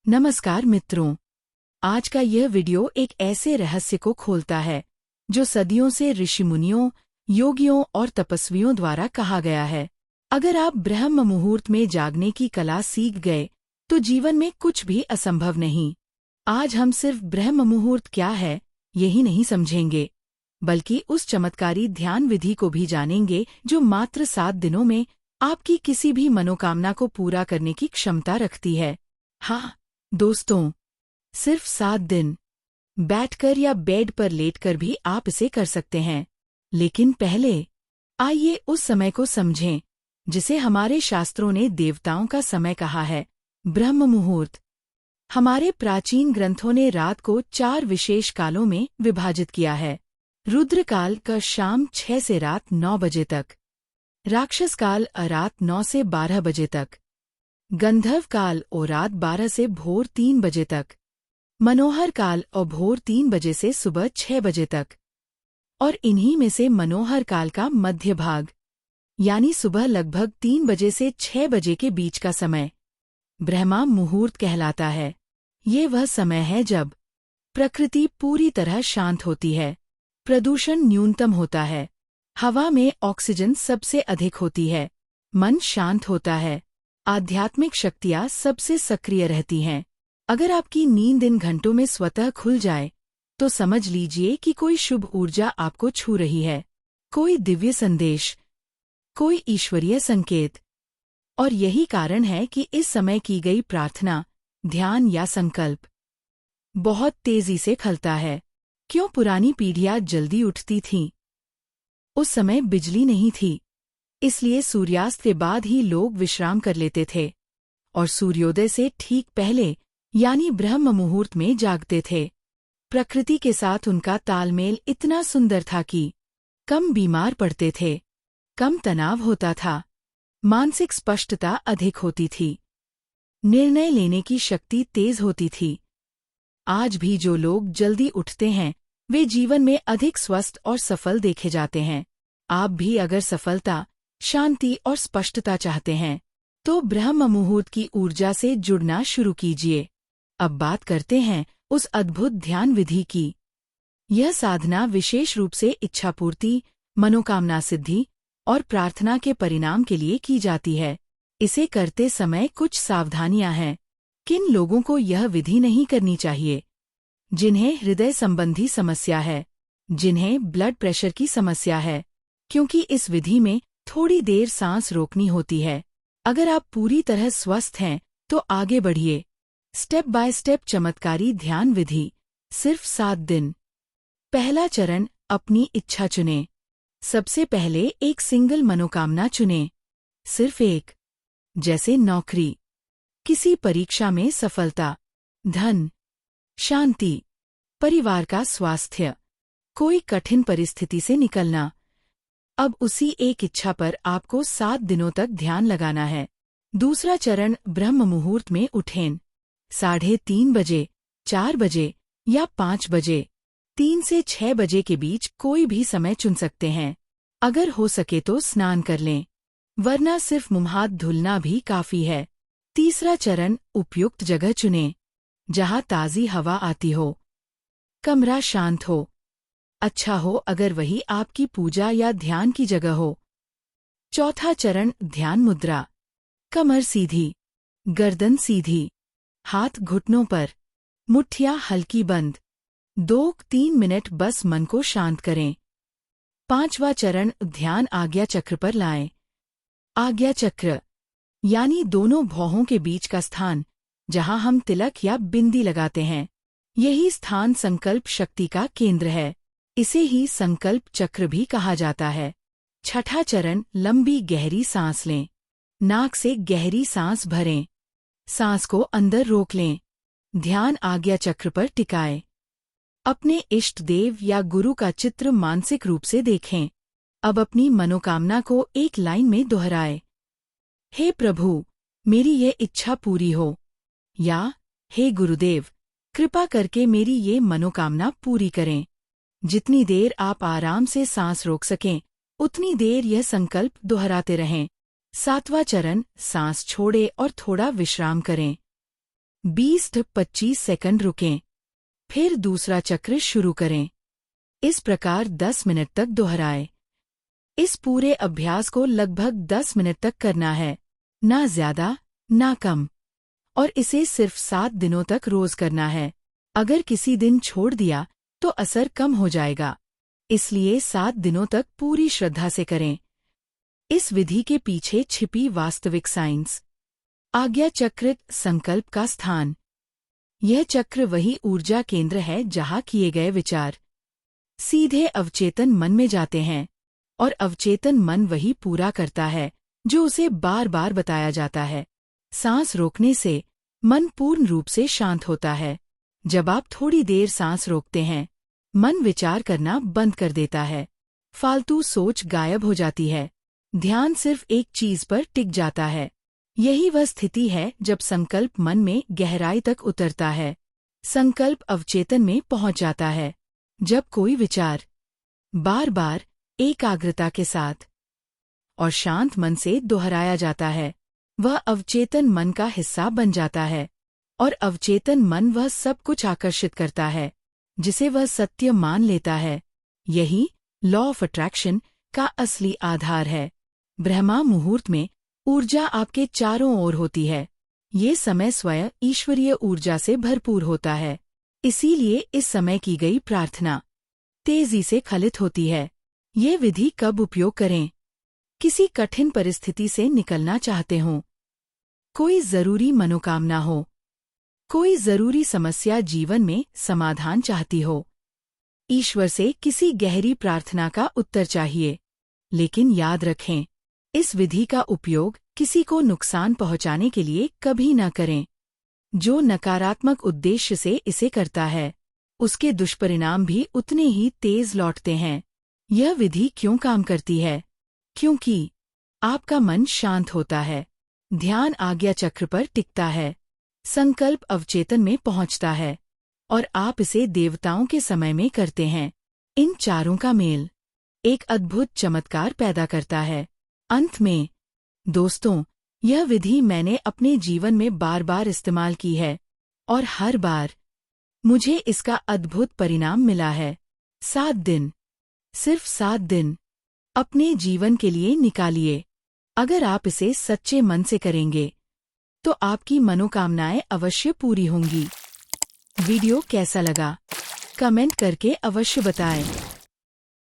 नमस्कार मित्रों, आज का यह वीडियो एक ऐसे रहस्य को खोलता है जो सदियों से ऋषि मुनियों, योगियों और तपस्वियों द्वारा कहा गया है। अगर आप ब्रह्म मुहूर्त में जागने की कला सीख गए तो जीवन में कुछ भी असंभव नहीं। आज हम सिर्फ ब्रह्म मुहूर्त क्या है यही नहीं समझेंगे, बल्कि उस चमत्कारी ध्यान विधि को भी जानेंगे जो मात्र 7 दिनों में आपकी किसी भी मनोकामना को पूरा करने की क्षमता रखती है। हाँ दोस्तों, सिर्फ 7 दिन बैठकर या बेड पर लेटकर भी आप इसे कर सकते हैं। लेकिन पहले आइए उस समय को समझें जिसे हमारे शास्त्रों ने देवताओं का समय कहा है, ब्रह्म मुहूर्त। हमारे प्राचीन ग्रंथों ने रात को 4 विशेष कालों में विभाजित किया है। रुद्र काल का शाम 6 से रात 9 बजे तक, राक्षस काल रात 9 से 12 बजे तक, गंधर्व काल और रात 12 से भोर 3 बजे तक, मनोहर काल और भोर 3 बजे से सुबह 6 बजे तक, और इन्हीं में से मनोहर काल का मध्य भाग यानी सुबह लगभग 3 बजे से 6 बजे के बीच का समय ब्रह्मा मुहूर्त कहलाता है। ये वह समय है जब प्रकृति पूरी तरह शांत होती है, प्रदूषण न्यूनतम होता है, हवा में ऑक्सीजन सबसे अधिक होती है, मन शांत होता है, आध्यात्मिक शक्तियाँ सबसे सक्रिय रहती हैं। अगर आपकी नींद इन घंटों में स्वतः खुल जाए तो समझ लीजिए कि कोई शुभ ऊर्जा आपको छू रही है, कोई दिव्य संदेश, कोई ईश्वरीय संकेत। और यही कारण है कि इस समय की गई प्रार्थना, ध्यान या संकल्प बहुत तेजी से खलता है। क्यों पुरानी पीढ़ियाँ जल्दी उठती थीं? उस समय बिजली नहीं थी, इसलिए सूर्यास्त के बाद ही लोग विश्राम कर लेते थे और सूर्योदय से ठीक पहले यानी ब्रह्म मुहूर्त में जागते थे। प्रकृति के साथ उनका तालमेल इतना सुंदर था कि कम बीमार पड़ते थे, कम तनाव होता था, मानसिक स्पष्टता अधिक होती थी, निर्णय लेने की शक्ति तेज होती थी। आज भी जो लोग जल्दी उठते हैं वे जीवन में अधिक स्वस्थ और सफल देखे जाते हैं। आप भी अगर सफलता, शांति और स्पष्टता चाहते हैं तो ब्रह्म मुहूर्त की ऊर्जा से जुड़ना शुरू कीजिए। अब बात करते हैं उस अद्भुत ध्यान विधि की। यह साधना विशेष रूप से इच्छापूर्ति, मनोकामना सिद्धि और प्रार्थना के परिणाम के लिए की जाती है। इसे करते समय कुछ सावधानियां हैं। किन लोगों को यह विधि नहीं करनी चाहिए? जिन्हें हृदय संबंधी समस्या है, जिन्हें ब्लड प्रेशर की समस्या है, क्योंकि इस विधि में थोड़ी देर सांस रोकनी होती है। अगर आप पूरी तरह स्वस्थ हैं तो आगे बढ़िए। स्टेप बाय स्टेप चमत्कारी ध्यान विधि, सिर्फ 7 दिन। पहला चरण, अपनी इच्छा चुनें। सबसे पहले एक सिंगल मनोकामना चुनें, सिर्फ एक, जैसे नौकरी, किसी परीक्षा में सफलता, धन, शांति, परिवार का स्वास्थ्य, कोई कठिन परिस्थिति से निकलना। अब उसी एक इच्छा पर आपको 7 दिनों तक ध्यान लगाना है। दूसरा चरण, ब्रह्म मुहूर्त में उठें। 3:30 बजे, 4 बजे या 5 बजे, 3 से 6 बजे के बीच कोई भी समय चुन सकते हैं। अगर हो सके तो स्नान कर लें, वरना सिर्फ मुंह हाथ धुलना भी काफी है। तीसरा चरण, उपयुक्त जगह चुनें, जहां ताज़ी हवा आती हो, कमरा शांत हो, अच्छा हो अगर वही आपकी पूजा या ध्यान की जगह हो। चौथा चरण, ध्यान मुद्रा। कमर सीधी, गर्दन सीधी, हाथ घुटनों पर, मुट्ठियां हल्की बंद। 2-3 मिनट बस मन को शांत करें। पांचवा चरण, ध्यान आज्ञा चक्र पर लाएं। आज्ञा चक्र यानी दोनों भौहों के बीच का स्थान, जहां हम तिलक या बिंदी लगाते हैं। यही स्थान संकल्प शक्ति का केंद्र है। इसे ही संकल्प चक्र भी कहा जाता है। छठा चरण, लंबी गहरी सांस लें। नाक से गहरी सांस भरें, सांस को अंदर रोक लें, ध्यान आज्ञा चक्र पर टिकाएं। अपने इष्ट देव या गुरु का चित्र मानसिक रूप से देखें। अब अपनी मनोकामना को एक लाइन में दोहराएं। हे प्रभु, मेरी ये इच्छा पूरी हो, या हे गुरुदेव, कृपा करके मेरी ये मनोकामना पूरी करें। जितनी देर आप आराम से सांस रोक सकें, उतनी देर यह संकल्प दोहराते रहें। 7वां चरण, सांस छोड़े और थोड़ा विश्राम करें। 20-25 सेकंड रुकें, फिर दूसरा चक्र शुरू करें। इस प्रकार 10 मिनट तक दोहराएं। इस पूरे अभ्यास को लगभग 10 मिनट तक करना है, ना ज्यादा ना कम, और इसे सिर्फ 7 दिनों तक रोज करना है। अगर किसी दिन छोड़ दिया तो असर कम हो जाएगा, इसलिए 7 दिनों तक पूरी श्रद्धा से करें। इस विधि के पीछे छिपी वास्तविक साइंस। आज्ञा चक्र संकल्प का स्थान। यह चक्र वही ऊर्जा केंद्र है जहाँ किए गए विचार सीधे अवचेतन मन में जाते हैं, और अवचेतन मन वही पूरा करता है जो उसे बार बार बताया जाता है। सांस रोकने से मन पूर्ण रूप से शांत होता है। जब आप थोड़ी देर सांस रोकते हैं, मन विचार करना बंद कर देता है। फालतू सोच गायब हो जाती है। ध्यान सिर्फ एक चीज पर टिक जाता है। यही वह स्थिति है जब संकल्प मन में गहराई तक उतरता है। संकल्प अवचेतन में पहुंच जाता है। जब कोई विचार बार बार एकाग्रता के साथ और शांत मन से दोहराया जाता है, वह अवचेतन मन का हिस्सा बन जाता है, और अवचेतन मन वह सब कुछ आकर्षित करता है जिसे वह सत्य मान लेता है। यही लॉ ऑफ अट्रैक्शन का असली आधार है। ब्रह्मा मुहूर्त में ऊर्जा आपके चारों ओर होती है। ये समय स्वयं ईश्वरीय ऊर्जा से भरपूर होता है। इसीलिए इस समय की गई प्रार्थना तेजी से फलित होती है। ये विधि कब उपयोग करें? किसी कठिन परिस्थिति से निकलना चाहते हों, कोई जरूरी मनोकामना हो, कोई जरूरी समस्या जीवन में समाधान चाहती हो, ईश्वर से किसी गहरी प्रार्थना का उत्तर चाहिए। लेकिन याद रखें, इस विधि का उपयोग किसी को नुकसान पहुंचाने के लिए कभी न करें। जो नकारात्मक उद्देश्य से इसे करता है, उसके दुष्परिणाम भी उतने ही तेज लौटते हैं। यह विधि क्यों काम करती है? क्योंकि आपका मन शांत होता है, ध्यान आज्ञा चक्र पर टिकता है, संकल्प अवचेतन में पहुंचता है, और आप इसे देवताओं के समय में करते हैं। इन चारों का मेल एक अद्भुत चमत्कार पैदा करता है। अंत में दोस्तों, यह विधि मैंने अपने जीवन में बार बार इस्तेमाल की है, और हर बार मुझे इसका अद्भुत परिणाम मिला है। 7 दिन, सिर्फ 7 दिन अपने जीवन के लिए निकालिए। अगर आप इसे सच्चे मन से करेंगे तो आपकी मनोकामनाएं अवश्य पूरी होंगी। वीडियो कैसा लगा? कमेंट करके अवश्य बताएं।